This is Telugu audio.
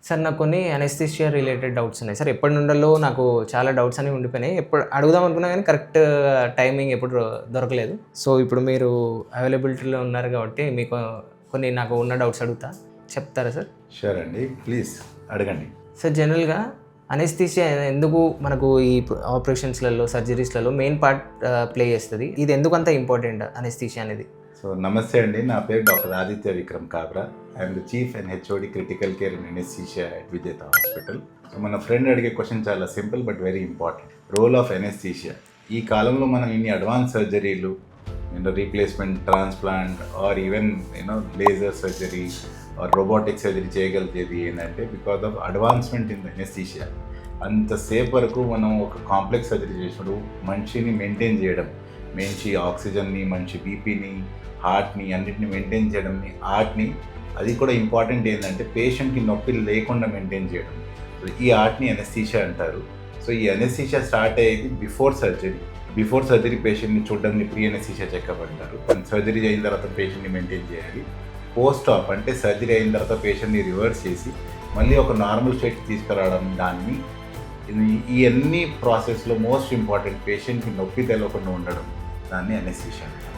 సార్ నాకు కొన్ని అనెస్థీషియా రిలేటెడ్ డౌట్స్ ఉన్నాయి సార్. ఎప్పటి నుండో నాకు చాలా డౌట్స్ అనేవి ఉండిపోయినాయి. ఎప్పుడు అడుగుదాం అనుకున్నా కానీ కరెక్ట్ టైమింగ్ ఎప్పుడు దొరకలేదు. సో ఇప్పుడు మీరు అవైలబిలిటీలో ఉన్నారు కాబట్టి మీకు కొన్ని నాకు ఉన్న డౌట్స్ అడుగుతా, చెప్తారా సార్? షూర్ అండి, ప్లీజ్ అడగండి. సార్ జనరల్గా అనెస్థీషియా ఎందుకు మనకు ఈ ఆపరేషన్స్లలో సర్జరీస్లలో మెయిన్ పార్ట్ ప్లే చేస్తుంది? ఇది ఎందుకు అంత ఇంపార్టెంట్ అనెస్థీషియా అనేది? సో నమస్తే అండి, నా పేరు doctor Aditya Vikram Kabra. I'm the chief and HOD critical care in anaesthesia at Vijetha hospital. So మన ఫ్రెండ్ అడిగే క్వశ్చన్ చాలా simple but very important. Role of anaesthesia. ఈ కాలంలో మనం ఇన్ని అడ్వాన్స్ సర్జరీలు, replacement, transplant or even laser surgery or robotic surgery చేయగలిగేది ఏంటంటే because of advancement in the anaesthesia. అంతసేపు వరకు మనం ఒక కాంప్లెక్స్ సర్జరీ చేసినప్పుడు మనిషిని మెయింటైన్ చేయడం, మంచి ఆక్సిజన్ని, మంచి బీపీని, హార్ట్ని అన్నిటిని మెయింటైన్ చేయడంని, ఆర్ట్ని, అది కూడా ఇంపార్టెంట్ ఏంటంటే పేషెంట్కి నొప్పి లేకుండా మెయింటైన్ చేయడం. సో ఈ ఆర్ట్ని అనెస్థీషియా అంటారు. సో ఈ అనెస్థీషియా స్టార్ట్ అయ్యేది బిఫోర్ సర్జరీ. బిఫోర్ సర్జరీ పేషెంట్ని చూడడంని ప్రీ అనెస్థీషియా చెకప్ అంటారు. సర్జరీ అయిన తర్వాత పేషెంట్ని మెయింటైన్ చేయాలి. పోస్ట్ ఆప్ అంటే సర్జరీ అయిన తర్వాత పేషెంట్ని రివర్స్ చేసి మళ్ళీ ఒక నార్మల్ స్టేట్కి తీసుకురావడం, దాన్ని ఈ అన్ని ప్రాసెస్లో మోస్ట్ ఇంపార్టెంట్ పేషెంట్కి నొప్పి తెలవకుండా ఉండడం, దాన్ని అనెస్థీషియా అంటారు.